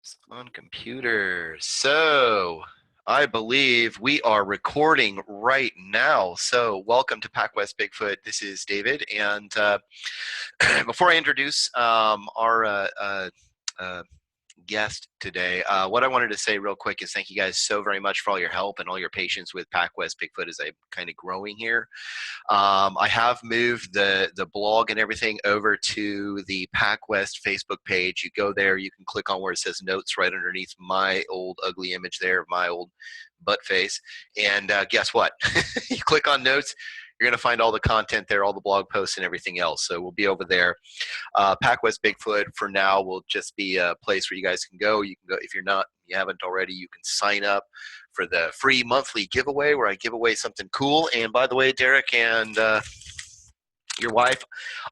It's on computer. So I believe we are recording right now. So welcome to PacWest Bigfoot. This is David. And before I introduce our guest today, what I wanted to say real quick is thank you guys so very much for all your help and all your patience with PacWest Bigfoot as I'm kind of growing here. I have moved the blog and everything over to the PacWest Facebook page. You go there, you can click on where it says notes right underneath my old ugly image there of my old butt face. And guess what? You click on notes, you're going to find all the content there, all the blog posts and everything else. So we'll be over there. PacWest Bigfoot for now will just be a place where you guys can go. You can go if you haven't already. You can sign up for the free monthly giveaway where I give away something cool. And by the way, Derek and your wife,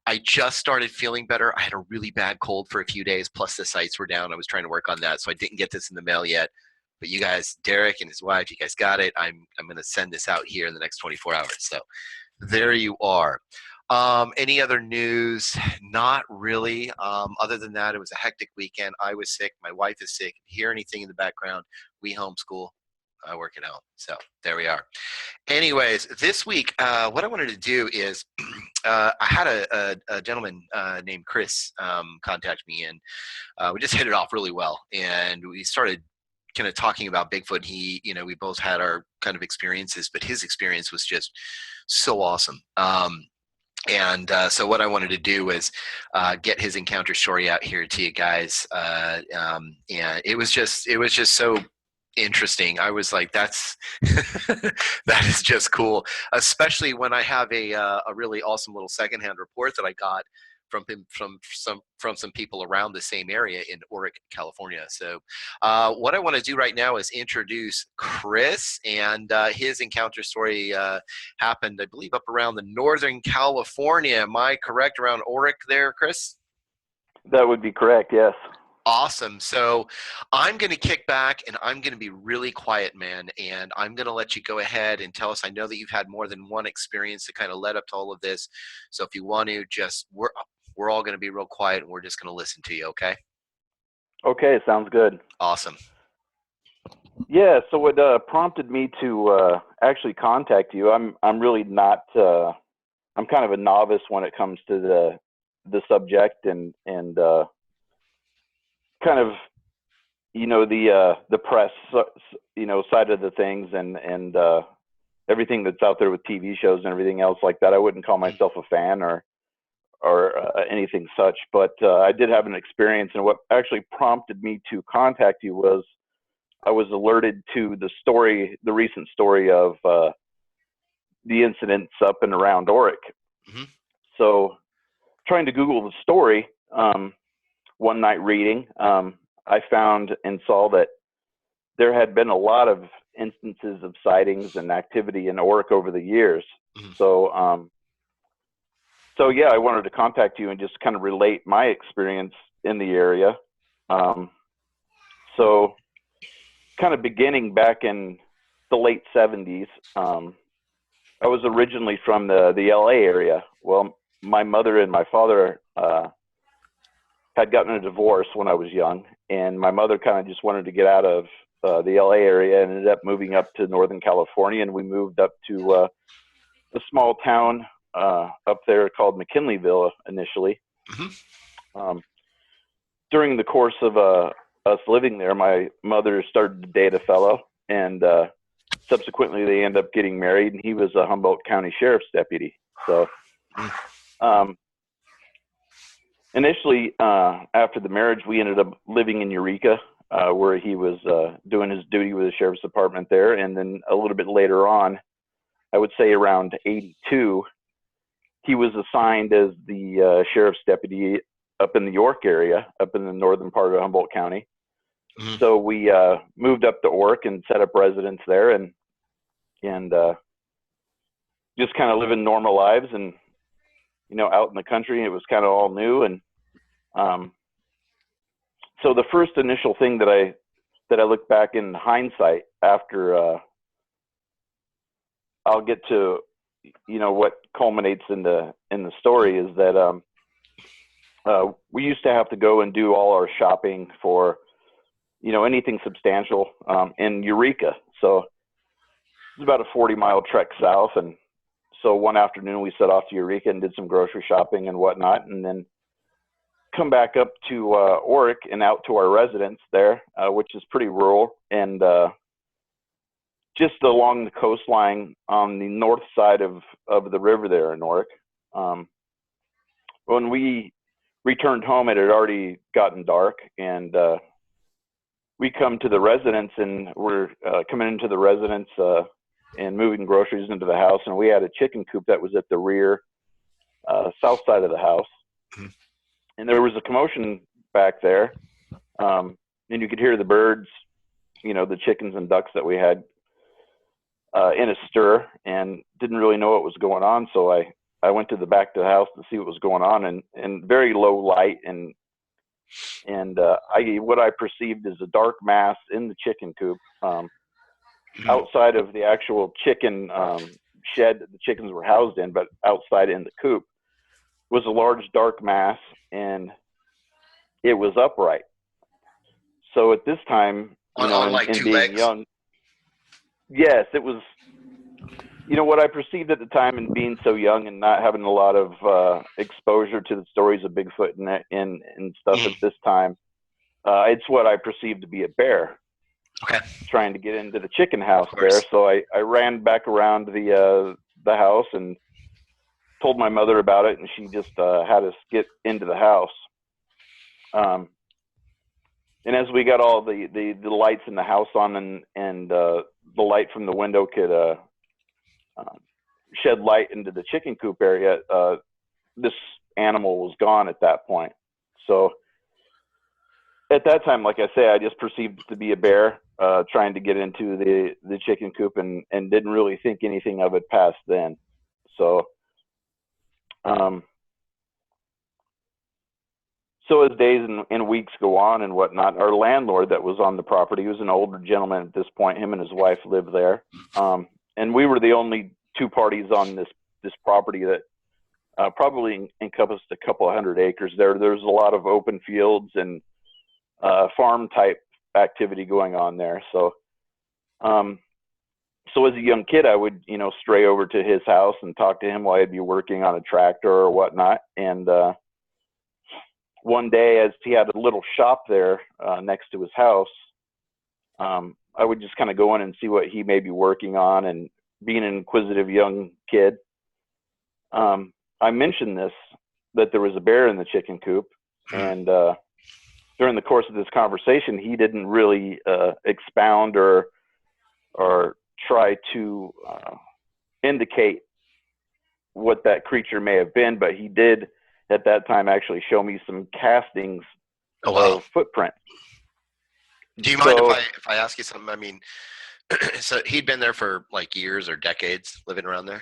I just started feeling better. I had a really bad cold for a few days, plus the sites were down. I was trying to work on that, so I didn't get this in the mail yet. But you guys, Derek and his wife, you guys got it. I'm going to send this out here in the next 24 hours. So there you are. Any other news? Not really. Other than that, it was a hectic weekend. I was sick. My wife is sick. If you hear anything in the background, we homeschool. I work at home. So there we are. Anyways, this week, what I wanted to do is I had a gentleman named Chris contact me, and we just hit it off really well. And we started kind of talking about Bigfoot. We both had our kind of experiences, but his experience was just so awesome. So what I wanted to do was get his encounter story out here to you guys. And it was just so interesting. I was like, that's that is just cool, especially when I have a really awesome little secondhand report that I got from some people around the same area in Orick, California. So what I want to do right now is introduce Chris, and his encounter story happened, I believe, up around the Northern California. Am I correct around Orick there, Chris? That would be correct, yes. Awesome. So I'm going to kick back and I'm going to be really quiet, man. And I'm going to let you go ahead and tell us. I know that you've had more than one experience that kind of led up to all of this. So if you want to we're all going to be real quiet and we're just going to listen to you. Okay. Okay. Sounds good. Awesome. Yeah. So what prompted me to actually contact you, I'm really not, I'm kind of a novice when it comes to the subject and kind of, the press, side of the things and everything that's out there with TV shows and everything else like that. I wouldn't call myself a fan or anything such, but I did have an experience, and what actually prompted me to contact you was I was alerted to the recent story of the incidents up and around Orick. Mm-hmm. So trying to Google the story, one night reading, I found and saw that there had been a lot of instances of sightings and activity in Orick over the years. Mm-hmm. So yeah, I wanted to contact you and just kind of relate my experience in the area. So kind of beginning back in the late 70s, I was originally from the LA area. Well, my mother and my father had gotten a divorce when I was young, and my mother kind of just wanted to get out of the LA area and ended up moving up to Northern California, and we moved up to a small town up there called McKinleyville initially. Mm-hmm. During the course of us living there, my mother started to date a fellow, and subsequently they ended up getting married, and he was a Humboldt County Sheriff's deputy. So initially, after the marriage, we ended up living in Eureka, where he was doing his duty with the Sheriff's Department there. And then a little bit later on, I would say around 82, he was assigned as the Sheriff's deputy up in the York area, up in the northern part of Humboldt County. Mm-hmm. So we moved up to Orick and set up residence there and just kind of living normal lives and, out in the country. It was kind of all new. And so the first initial thing that I look back in hindsight after I'll get to, what culminates in the story is that we used to have to go and do all our shopping for anything substantial in Eureka. So it's about a 40-mile trek south. And so one afternoon we set off to Eureka and did some grocery shopping and whatnot, and then come back up to Orick and out to our residence there, which is pretty rural and just along the coastline on the north side of the river there in Orick. When we returned home, it had already gotten dark, and we come to the residence, and we're coming into the residence and moving groceries into the house, and we had a chicken coop that was at the rear south side of the house. Mm-hmm. And there was a commotion back there, and you could hear the birds, the chickens and ducks that we had in a stir, and didn't really know what was going on. So I went to the back of the house to see what was going on, and very low light, and what I perceived as a dark mass in the chicken coop, outside of the actual chicken shed that the chickens were housed in, but outside in the coop was a large dark mass, and it was upright. So at this time, on like two legs. Young, yes, it was. What I perceived at the time, and being so young and not having a lot of exposure to the stories of Bigfoot and stuff at this time, it's what I perceived to be a bear. Okay. Trying to get into the chicken house there, so I ran back around the house and told my mother about it, and she just had us get into the house. And as we got all the lights in the house on, and the light from the window could shed light into the chicken coop area, this animal was gone at that point. So at that time, like I say, I just perceived it to be a bear trying to get into the chicken coop, and didn't really think anything of it past then. So so as days and weeks go on and whatnot, our landlord that was on the property, he was an older gentleman at this point, him and his wife lived there, and we were the only two parties on this property that probably encompassed a couple of 100 acres there. There's a lot of open fields and farm type activity going on there. So so as a young kid, I would stray over to his house and talk to him while I'd be working on a tractor or whatnot. And one day, as he had a little shop there next to his house, I would just kind of go in and see what he may be working on. And being an inquisitive young kid, I mentioned that there was a bear in the chicken coop, and during the course of this conversation, he didn't really expound or try to indicate what that creature may have been, but he did at that time actually show me some castings of footprints. Do you mind if I ask you something? I mean, so he'd been there for like years or decades living around there?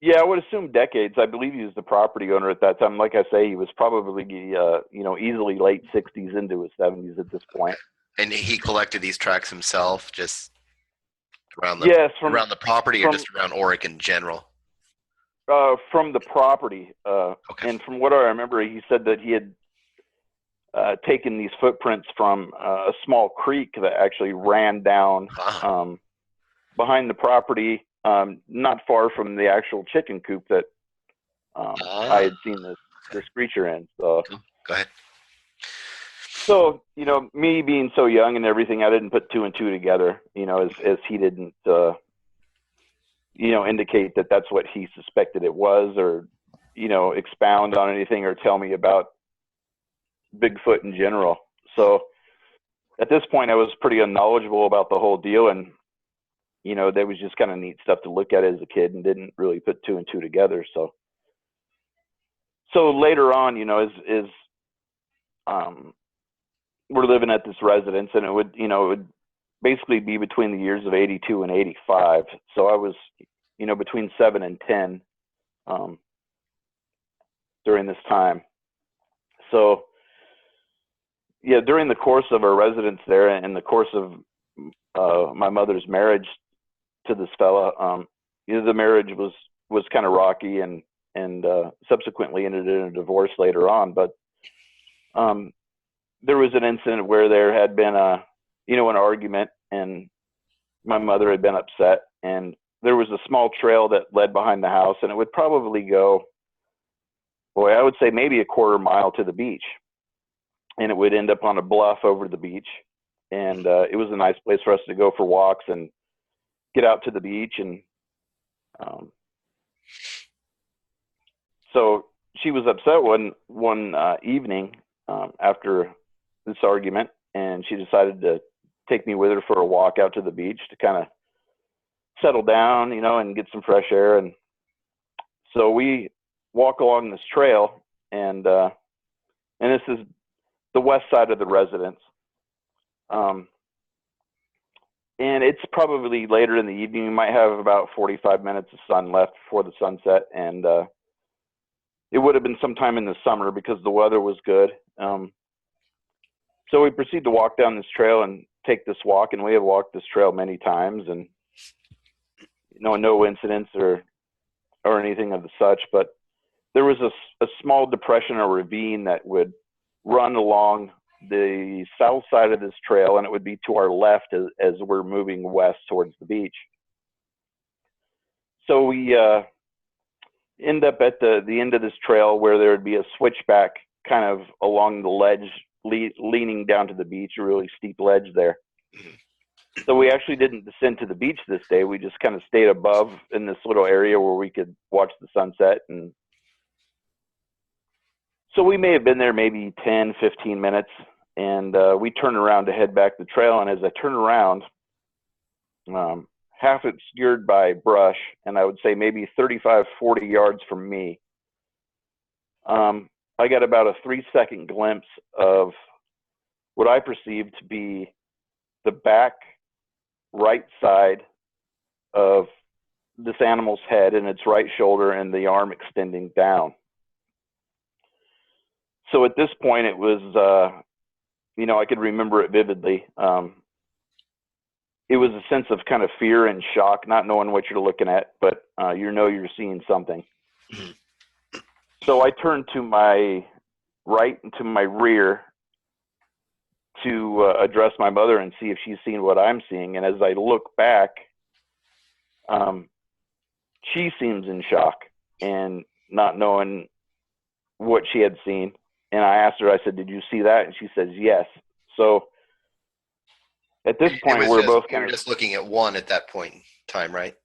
Yeah, I would assume decades. I believe he was the property owner at that time. Like I say, he was probably, easily late 60s into his 70s at this point. And he collected these tracks himself, just around the around the property, or just around Orick in general? From the property. Okay. And from what I remember, he said that he had taken these footprints from a small creek that actually ran down behind the property, not far from the actual chicken coop that I had seen this creature in. So go ahead. So, me being so young and everything, I didn't put two and two together, as he didn't, indicate that that's what he suspected it was, or, expound on anything or tell me about Bigfoot in general. So at this point, I was pretty unknowledgeable about the whole deal, and there was just kind of neat stuff to look at as a kid, and didn't really put two and two together. So later on, as we're living at this residence, and it would basically be between the years of 82 and 85. So I was, between 7 and 10 during this time. So yeah, during the course of our residence there, and the course of my mother's marriage to this fella, the marriage was kind of rocky, and subsequently ended in a divorce later on. But there was an incident where there had been an argument, and my mother had been upset, and there was a small trail that led behind the house, and it would probably go, boy, I would say maybe a quarter mile to the beach, and it would end up on a bluff over the beach. And it was a nice place for us to go for walks and get out to the beach. And so she was upset one evening after this argument, and she decided to take me with her for a walk out to the beach to kind of settle down, and get some fresh air. And so we walk along this trail, and this is the west side of the residence. And it's probably later in the evening. We might have about 45 minutes of sun left before the sunset, and it would have been sometime in the summer because the weather was good. So we proceed to walk down this trail and take this walk, and we have walked this trail many times, and no incidents or anything of the such. But there was a small depression or ravine that would run along the south side of this trail, and it would be to our left as we're moving west towards the beach. So we end up at the end of this trail where there would be a switchback kind of along the ledge leaning down to the beach, a really steep ledge there. So we actually didn't descend to the beach this day. We just kind of stayed above in this little area where we could watch the sunset. And so we may have been there maybe 10, 15 minutes, and we turned around to head back the trail. And as I turned around, half obscured by brush, and I would say maybe 35, 40 yards from me, I got about a 3-second glimpse of what I perceived to be the back right side of this animal's head and its right shoulder and the arm extending down. So at this point, it was, I could remember it vividly. It was a sense of kind of fear and shock, not knowing what you're looking at, but you're seeing something. So I turned to my right and to my rear to address my mother and see if she's seen what I'm seeing. And as I look back, she seems in shock and not knowing what she had seen. And I asked her, I said, "Did you see that?" And she says, "Yes." So at this point, we're both kind of just looking at one at that point in time, right?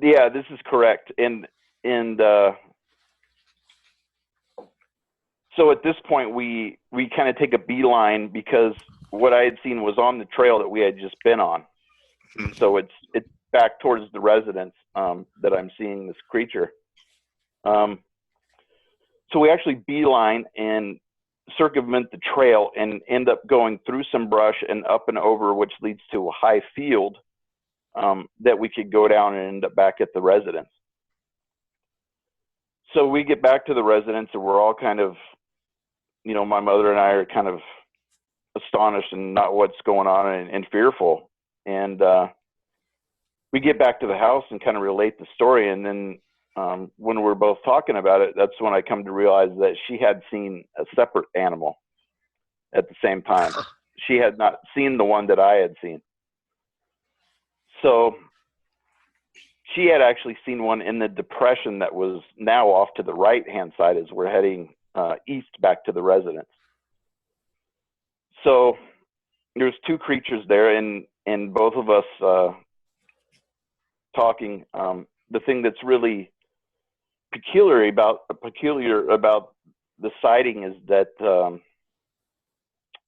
Yeah, this is correct. And so at this point, we kind of take a beeline because what I had seen was on the trail that we had just been on. Mm-hmm. So it's back towards the residence that I'm seeing this creature. So we actually beeline and circumvent the trail and end up going through some brush and up and over, which leads to a high field that we could go down and end up back at the residence. So we get back to the residence, and we're all kind of, my mother and I are kind of astonished and not what's going on and fearful. And we get back to the house and kind of relate the story. And then when we're both talking about it, that's when I come to realize that she had seen a separate animal at the same time. She had not seen the one that I had seen. So she had actually seen one in the depression that was now off to the right-hand side as we're heading east back to the residence. So there's two creatures there, and both of us talking. The thing that's really peculiar about the sighting is that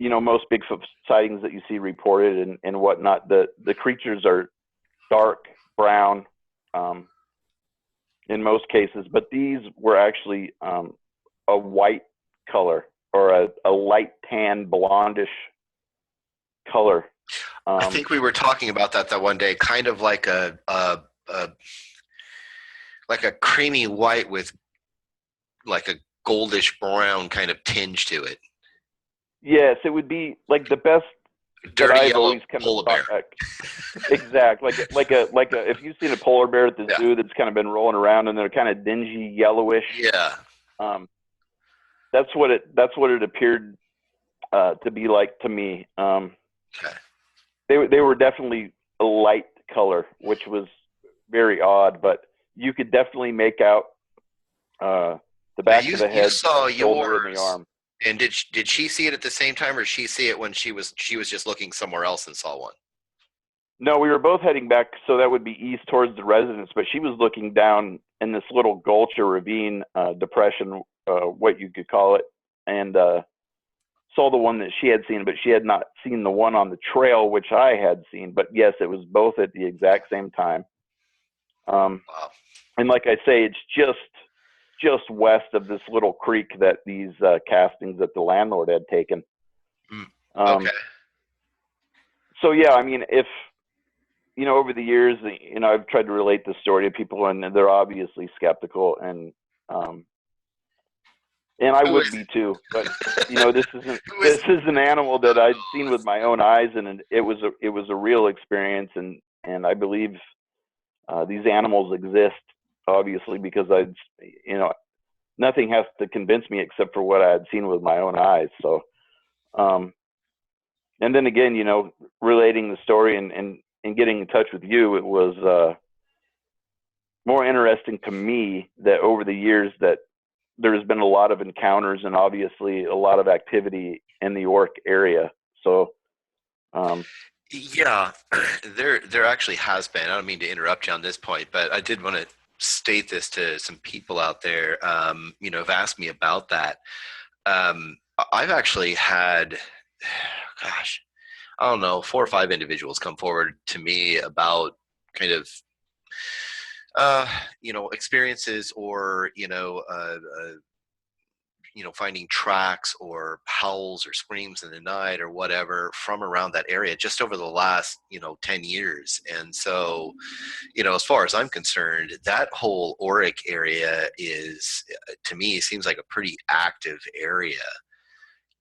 most Bigfoot sightings that you see reported and whatnot, the creatures are dark brown in most cases, but these were actually a white color or a light tan blondish color. I think we were talking about that one day, kind of like a creamy white with like a goldish brown kind of tinge to it. Yes, it would be like the best. Dirty yellow polar bear. Exactly, like a if you've seen a polar bear at the zoo that's kind of been rolling around and they're kind of dingy yellowish. Yeah. That's what it appeared to be like to me. Okay. They were definitely a light color, which was very odd, but you could definitely make out the Now back of the you head, saw the shoulder, and the yours, arm. and did she see it at the same time, or did she see it when she was just looking somewhere else and saw one? No, we were both heading back, so that would be east towards the residence, but she was looking down in this little gulch or ravine, depression, what you could call it, and saw the one that she had seen, but she had not seen the one on the trail, which I had seen. But yes, it was both at the exact same time. Wow. And like I say, it's just west of this little creek that these castings that the landlord had taken. Mm. Okay. Um, so yeah, I mean, if over the years, I've tried to relate this story to people, and they're obviously skeptical, um, and I Who would is be too. But who this is? is an animal that I'd seen Oh, with my own eyes, and it was a real experience, and I believe these animals exist, obviously, because nothing has to convince me except for what I had seen with my own eyes. So, and then again, relating the story and getting in touch with you, it was more interesting to me that over the years that there's been a lot of encounters and obviously a lot of activity in the Orick area. So, yeah, there actually has been. I don't mean to interrupt you on this point, but I did want to state this to some people out there. Have asked me about that. I've actually had, gosh, I don't know, 4 or 5 individuals come forward to me about kind of experiences, or finding tracks or howls or screams in the night or whatever from around that area just over the last 10 years. And so, as far as I'm concerned, that whole Orick area is, to me, seems like a pretty active area.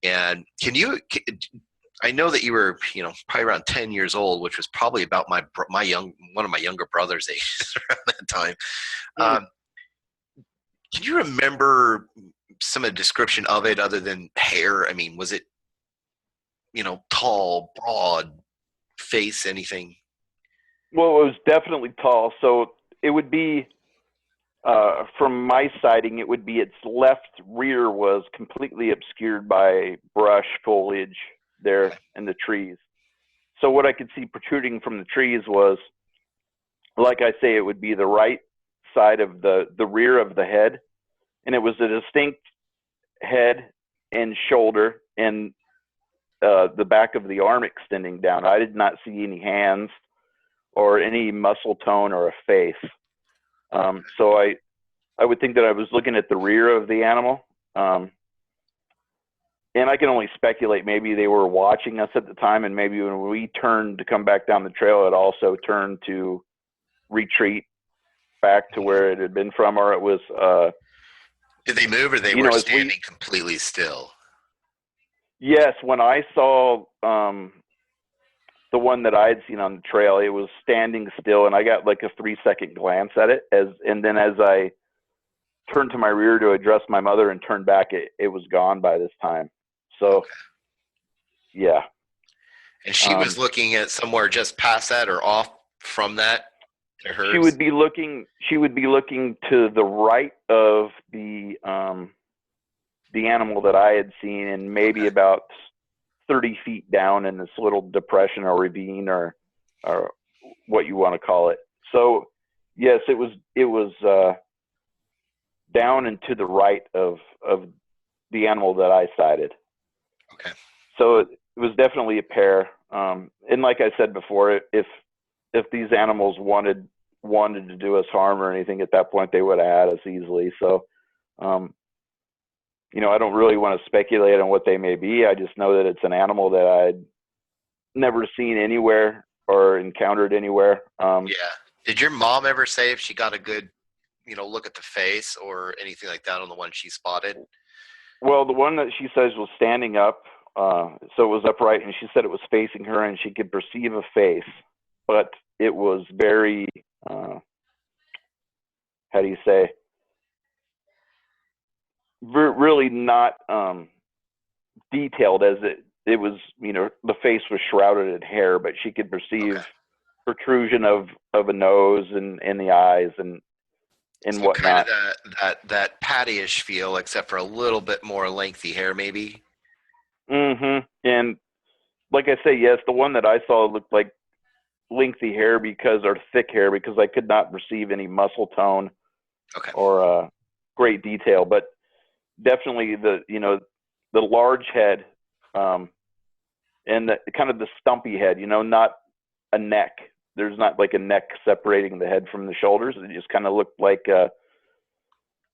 And I know that you were, probably around 10 years old, which was probably about one of my younger brothers' ages around that time. mm, Um, can you remember some of the description of it other than hair? I mean, was it, tall, broad, face, anything? well, it was definitely tall. So it would be, from my sighting, it would be its left rear was completely obscured by brush foliage there Okay. in the trees. So what I could see protruding from the trees was, like I say, it would be the right side of the rear of the head, and it was a distinct head and shoulder and the back of the arm extending down. I did not see any hands or any muscle tone or a face. So I would think that I was looking at the rear of the animal. And I can only speculate. Maybe they were watching us at the time, and maybe when we turned to come back down the trail, it also turned to retreat back to where it had been from, or it was, Did they move, or they were as we, standing completely still? yes, when I saw the one that I had seen on the trail, it was standing still, and I got like a 3-second glance at it, and then as I turned to my rear to address my mother and turned back, it was gone by this time. So Okay. yeah, And she was um, looking at somewhere just past that or off from that to she hers? would be looking. She would be looking to the right of the animal that I had seen, and maybe Okay. about 30 feet down in this little depression or ravine or what you want to call it. So yes, it was down and to the right of the animal that I sighted. Okay. So it was definitely a pair. And like I said before, if these animals wanted to do us harm or anything at that point, they would have had us easily. So, I don't really want to speculate on what they may be. I just know that it's an animal that I'd never seen anywhere or encountered anywhere. Yeah. Did your mom ever say if she got a good, look at the face or anything like that on the one she spotted? Well, the one that she says was standing up, so it was upright, and she said it was facing her, and she could perceive a face, but it was very, how do you say, really not detailed as it was, the face was shrouded in hair, but she could perceive Okay. protrusion of a nose and the eyes and So kind of whatnot. that pattyish feel, except for a little bit more lengthy hair, maybe. And like I say, yes, the one that I saw looked like lengthy hair or thick hair because I could not perceive any muscle tone Okay. or great detail, but definitely the large head, and the kind of the stumpy head, not a neck. There's not like a neck separating the head from the shoulders. It just kind of looked like the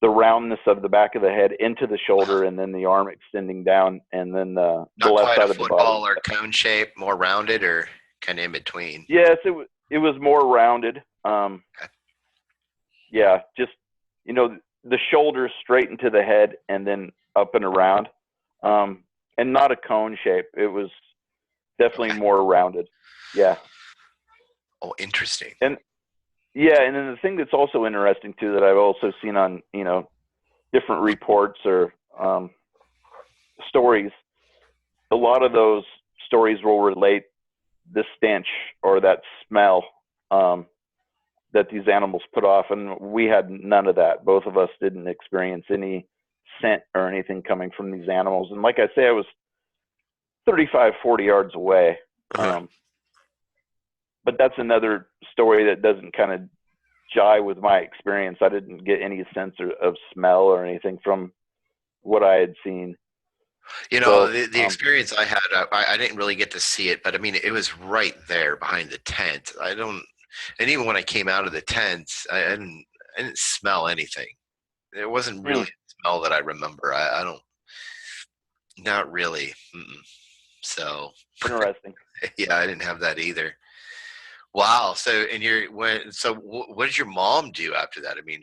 roundness of the back of the head into the shoulder, and then the arm extending down, and then the Not left quite a side of the body. football or cone shape, more rounded, or kind of in between. Yes, it was more rounded. Okay. Yeah, just the shoulders straight into the head and then up and around, and not a cone shape. It was definitely Okay. more rounded. Yeah. Oh, interesting. And yeah, and then the thing that's also interesting too that I've also seen on different reports or stories, a lot of those stories will relate the stench or that smell that these animals put off, and we had none of that. Both of us didn't experience any scent or anything coming from these animals. And like I say, I was 35, 40 yards away. But that's another story that doesn't kind of jive with my experience. I didn't get any sense of smell or anything from what I had seen. The experience I had, I didn't really get to see it, but I mean, it was right there behind the tent. And even when I came out of the tent, I didn't smell anything. It wasn't really a smell that I remember. I don't, not really. So Interesting. yeah, I didn't have that either. Wow. So, what did your mom do after that? I mean,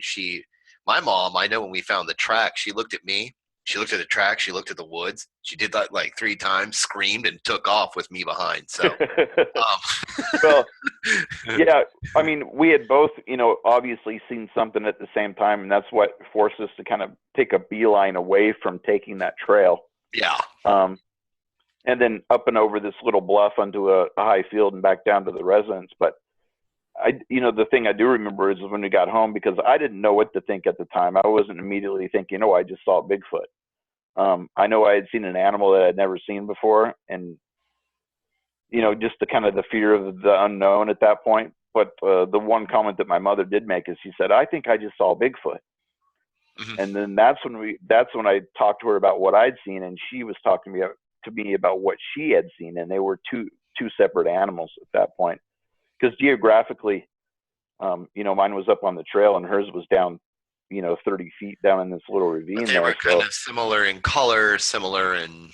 my mom, I know when we found the track, she looked at me, she looked at the track, she looked at the woods. She did that like 3 times, screamed, and took off with me behind. So, well, yeah, I mean, we had both, obviously seen something at the same time, and that's what forced us to kind of take a beeline away from taking that trail. Yeah. And then up and over this little bluff onto a high field and back down to the residence. But the thing I do remember is when we got home, because I didn't know what to think at the time. I wasn't immediately thinking, I just saw Bigfoot. I know I had seen an animal that I'd never seen before, and just the kind of the fear of the unknown at that point. But the one comment that my mother did make is she said, "I think I just saw Bigfoot." Mm-hmm. And then that's when I talked to her about what I'd seen, and she was talking to me about what she had seen, and they were two separate animals at that point. Because geographically, mine was up on the trail, and hers was down, 30 feet down in this little ravine. But they were kind of similar in color, similar in.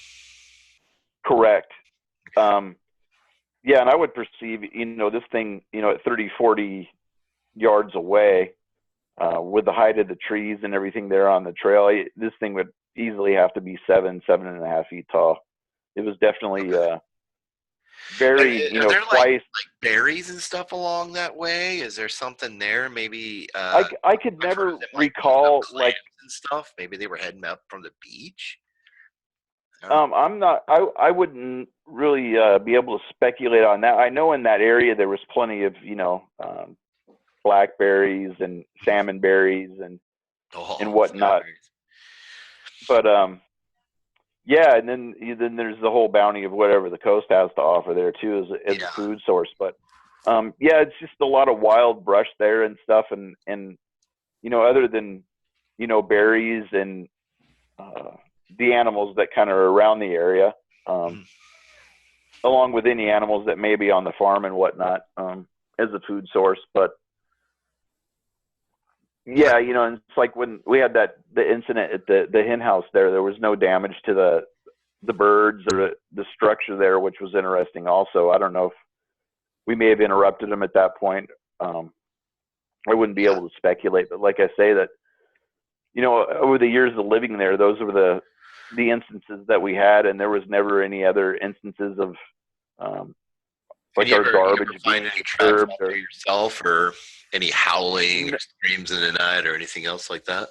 Correct. Yeah, and I would perceive, this thing, at 30, 40 yards away, with the height of the trees and everything there on the trail, this thing would easily have to be 7.5 feet tall. It was definitely very, Are there twice. like berries and stuff along that way? Is there something there? Maybe I could never recall like and stuff. Maybe they were heading up from the beach. I'm not. I wouldn't really be able to speculate on that. I know in that area there was plenty of blackberries and salmon berries and whatnot. But yeah, and then there's the whole bounty of whatever the coast has to offer there too as a food source. But yeah, it's just a lot of wild brush there and stuff, and other than berries and the animals that kind of are around the area, along with any animals that may be on the farm and whatnot, as a food source. But yeah, and it's like when we had the incident at the hen house there was no damage to the birds or the structure there, which was interesting also. I don't know if we may have interrupted them at that point. I wouldn't be able to speculate, but like I say that, over the years of living there, those were the instances that we had, and there was never any other instances of like our garbage being disturbed or yourself, or any howling or screams in the night or anything else like that.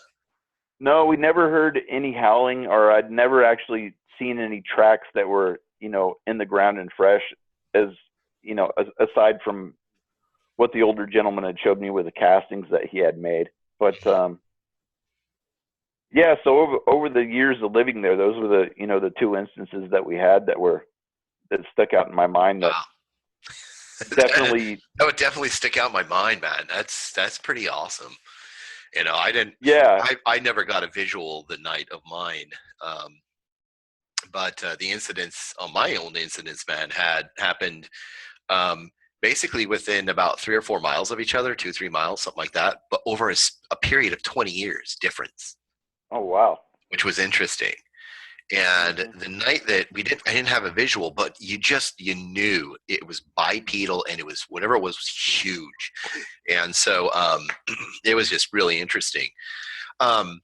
No, we never heard any howling, or I'd never actually seen any tracks that were in the ground and fresh, as aside from what the older gentleman had showed me with the castings that he had made. But yeah, so over the years of living there, those were the two instances that we had that stuck out in my mind. That Wow. definitely That would definitely stick out in my mind, man. That's pretty awesome. I didn't. yeah. I never got a visual the night of mine, but the incidents on my own incidents, man, had happened basically within about 3 or 4 miles of each other, 2-3 miles, something like that. But over a period of 20 years difference. Oh wow. Which was interesting. And the night that I didn't have a visual, but you knew it was bipedal, and it was whatever it was huge. And so it was just really interesting. I'm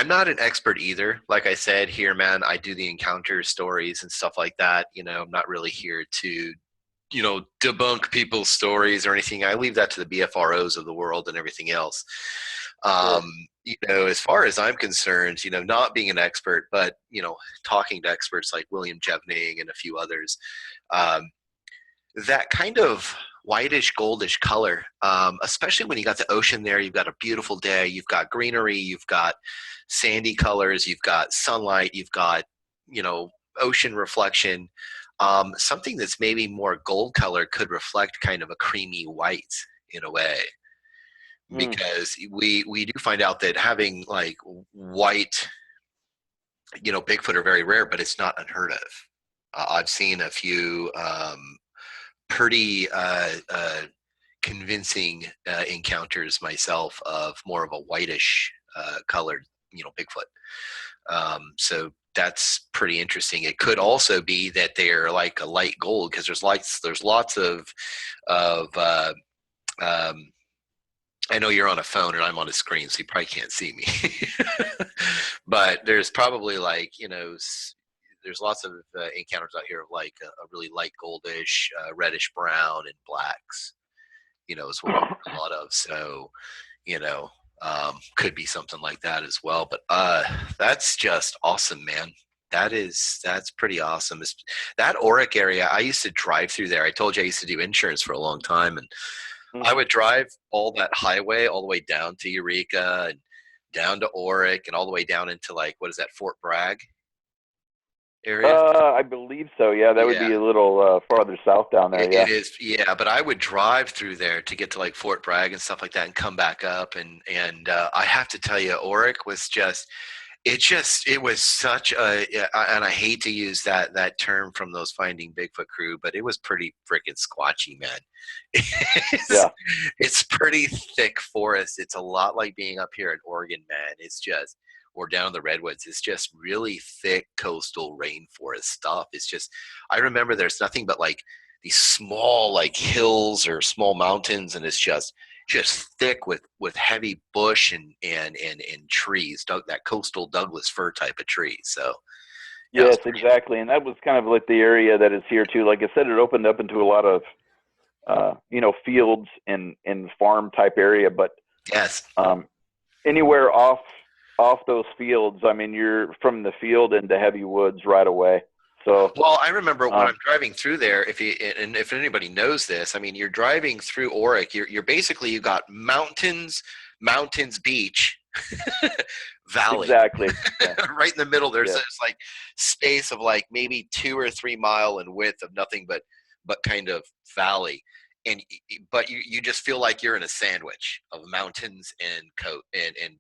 not an expert either. Like I said here, man, I do the encounter stories and stuff like that. I'm not really here to, debunk people's stories or anything. I leave that to the BFROs of the world and everything else. Sure. As far as I'm concerned, not being an expert, but, talking to experts like William Jevning and a few others, that kind of whitish, goldish color, especially when you got the ocean there, you've got a beautiful day, you've got greenery, you've got sandy colors, you've got sunlight, you've got, ocean reflection. Something that's maybe more gold color could reflect kind of a creamy white in a way. Because we do find out that having like white, Bigfoot are very rare, but it's not unheard of. I've seen a few pretty convincing encounters myself of more of a whitish colored, Bigfoot. So that's pretty interesting. It could also be that they're like a light gold, because there's lots of I know you're on a phone and I'm on a screen, so you probably can't see me. But there's probably there's lots of encounters out here of like a really light goldish, reddish brown, and blacks. Is what a lot of. So, could be something like that as well. But that's just awesome, man. That's pretty awesome. That Orick area, I used to drive through there. I told you I used to do insurance for a long time, and I would drive all that highway all the way down to Eureka and down to Orick and all the way down into what is that, Fort Bragg area? I believe so. Yeah, that would be a little farther south down there. It is, yeah. But I would drive through there to get to Fort Bragg and stuff like that, and come back up. And I have to tell you, Orick was it was such and I hate to use that term from those Finding Bigfoot crew, but it was pretty freaking squatchy, man. It's pretty thick forest. It's a lot like being up here in Oregon, man. Or down in the Redwoods. It's just really thick coastal rainforest stuff. I remember there's nothing but these small hills or small mountains, and it's just thick with heavy bush and trees, that coastal Douglas fir type of tree. So yes, exactly. And that was kind of like the area that is here too. Like I said, it opened up into a lot of fields and farm type area, but yes, anywhere off those fields, I mean, you're from the field into heavy woods right away. So, well, I remember when I'm driving through there, if anybody knows this, I mean, you're driving through Orick, you're basically, you got mountains, beach, valley. Exactly. Yeah. Right in the middle, there's this space of maybe 2 or 3 mile in width of nothing but kind of valley. But you just feel like you're in a sandwich of mountains and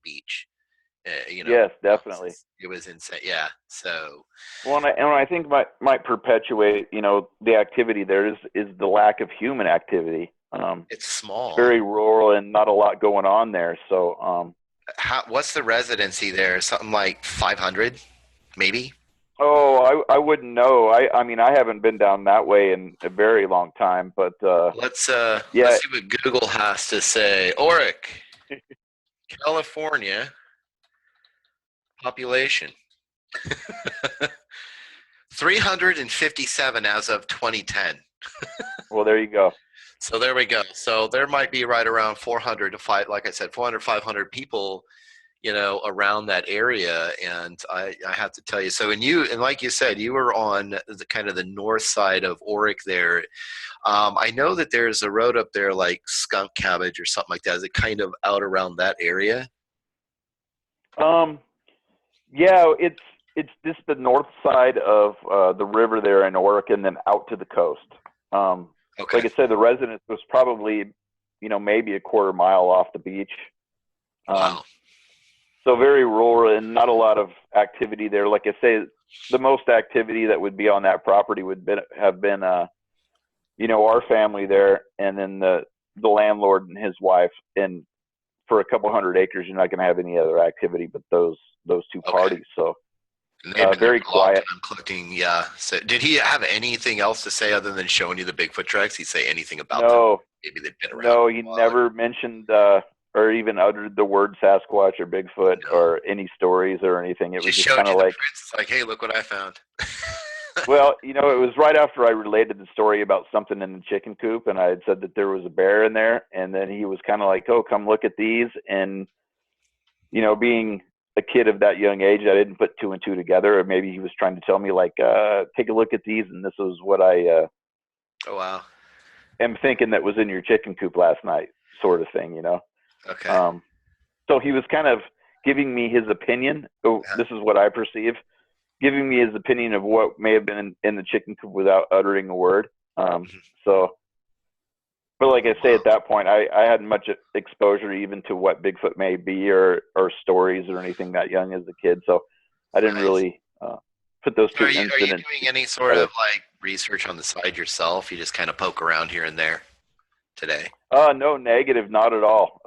beach. Yes, definitely. It was insane. Yeah. So, well, and I think might perpetuate, the activity there is the lack of human activity. It's small, very rural, and not a lot going on there. So, what's the residency there? Something like 500, maybe. Oh, I wouldn't know. I mean, I haven't been down that way in a very long time. But let's see what Google has to say. Orick, California. Population 357 as of 2010. Well, there you go. So there we go. So there might be right around 400 to 500 people, around that area. And I have to tell you, so, and like you said, you were on the kind of the north side of Orick there. I know that there's a road up there like Skunk Cabbage or something like that. Is it kind of out around that area? Yeah, it's just the north side of the river there in Orick, and then out to the coast. Okay. Like I said, the residence was probably, maybe a quarter mile off the beach. Wow. So very rural and not a lot of activity there. Like I say, the most activity that would be on that property have been our family there, and then the landlord and his wife. And for a couple hundred acres, you're not going to have any other activity but those two Okay. parties. So And they've been there very for a long quiet. time collecting. Yeah. So did he have anything else to say other than showing you the Bigfoot tracks? He say anything about them? No, Maybe they've been around no, for he a while. never mentioned or even uttered the word Sasquatch or Bigfoot No. or any stories or anything. It was Just just showed kind you of the like, prints. It's like, hey, look what I found. well, it was right after I related the story about something in the chicken coop, and I had said that there was a bear in there, and then he was kind of like, "Oh, come look at these." And being a kid of that young age, I didn't put two and two together. Or maybe he was trying to tell me, like, take a look at these, and this was what I Oh, wow. am thinking that was in your chicken coop last night, sort of thing. Okay. Um, so he was kind of giving me his opinion. Oh, Yeah. this is what I perceive. Giving me his opinion of what may have been in the chicken coop without uttering a word. Mhm. So, but like I say, Wow. at that point, I hadn't much exposure even to what Bigfoot may be or stories or anything that young as a kid. So I didn't Nice. really put those two Are you incidents doing any sort together. of like research on the side yourself? You just kind of poke around here and there today? No, negative, not at all.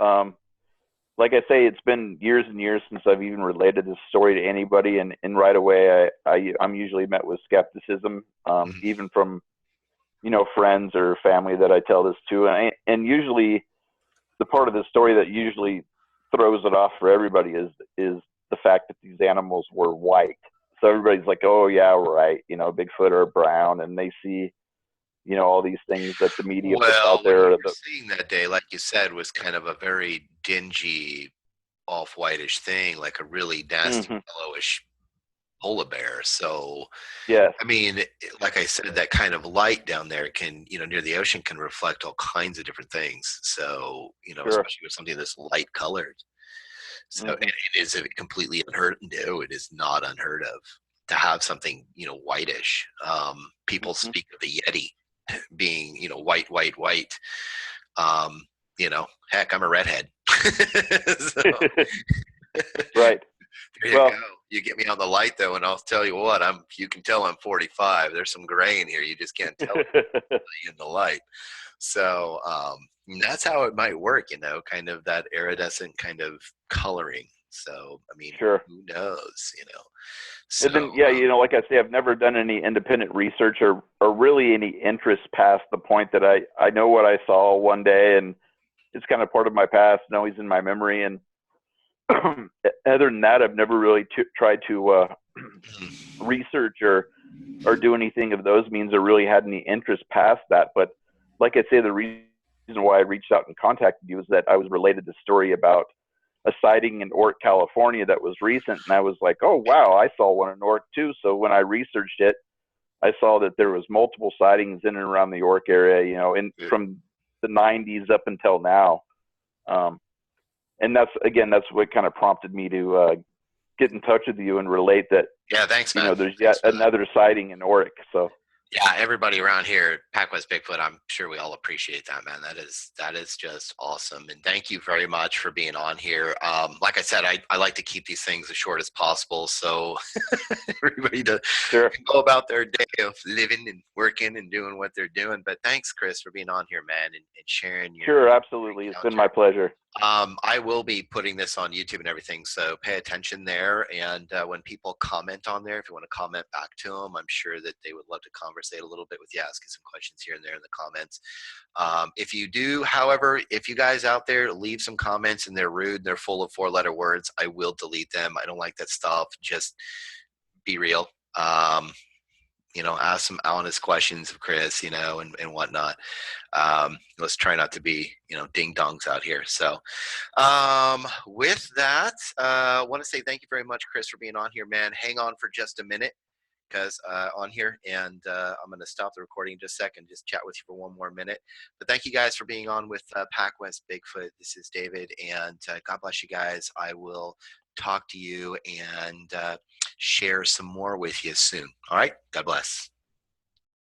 Like I say, it's been years and years since I've even related this story to anybody, and right away, I'm usually met with skepticism, Mhm. even from friends or family that I tell this to, and usually the part of the story that usually throws it off for everybody is the fact that these animals were white. So everybody's like, "Oh yeah, right, Bigfoot or brown," and they see all these things that the media puts out Well, what you there. were seeing that day, like you said, was kind of a very dingy, off-whitish thing, like a really nasty Mhm. yellowish polar bear. So, Yes, I mean, like I said, that kind of light down there can, near the ocean can reflect all kinds of different things. So, sure. especially with something that's light colored. So, and Hmm. is it completely unheard? No, it is not unheard of to have something, whitish. People Hmm. speak of the Yeti being, white, white, white. Um, heck, I'm a redhead. So, Right. there you go. Well, You get me on the light though, and I'll tell you what, you can tell I'm 45. There's some gray in here. You just can't tell it in the light. So that's how it might work, kind of that iridescent kind of coloring. So, I mean, sure. who knows. So, And then, yeah, like I say, I've never done any independent research or really any interest past the point that I know what I saw one day, and it's kind of part of my past, and always in my memory. And other than that, I've never really tried to research or do anything of those means or really had any interest past that. But like I say, the reason why I reached out and contacted you is that I was related the story about a sighting in Orick, California that was recent. And I was like, oh, wow, I saw one in Orick too. So when I researched it, I saw that there was multiple sightings in and around the Orick area, from the 90s up until now. Um, and that's what kind of prompted me to get in touch with you and relate that, yeah, thanks, man. there's yet Thanks for that. another sighting in Orick. So Yeah, everybody around here, PacWest Bigfoot, I'm sure we all appreciate that, man. That is just awesome. And thank you very much for being on here. Like I said, I like to keep these things as short as possible, so everybody sure. can go about their day of living and working and doing what they're doing. But thanks, Chris, for being on here, man, and sharing your Sure, absolutely. It's been encounter. my pleasure. I will be putting this on YouTube and everything, so pay attention there. And when people comment on there, if you want to comment back to them, I'm sure that they would love to conversate a little bit with you, ask you some questions here and there in the comments. If you do, however, if you guys out there leave some comments and they're rude, they're full of four-letter words, I will delete them. I don't like that stuff. Just be real. ask some honest questions of Chris, and whatnot. Let's try not to be, ding dongs out here. So, with that, I want to say thank you very much, Chris, for being on here, man. Hang on for just a minute, because on here, and I'm going to stop the recording in just a second, just chat with you for one more minute. But thank you guys for being on with PacWest Bigfoot. This is David, and God bless you guys. I will talk to you and share some more with you soon. All right. God bless.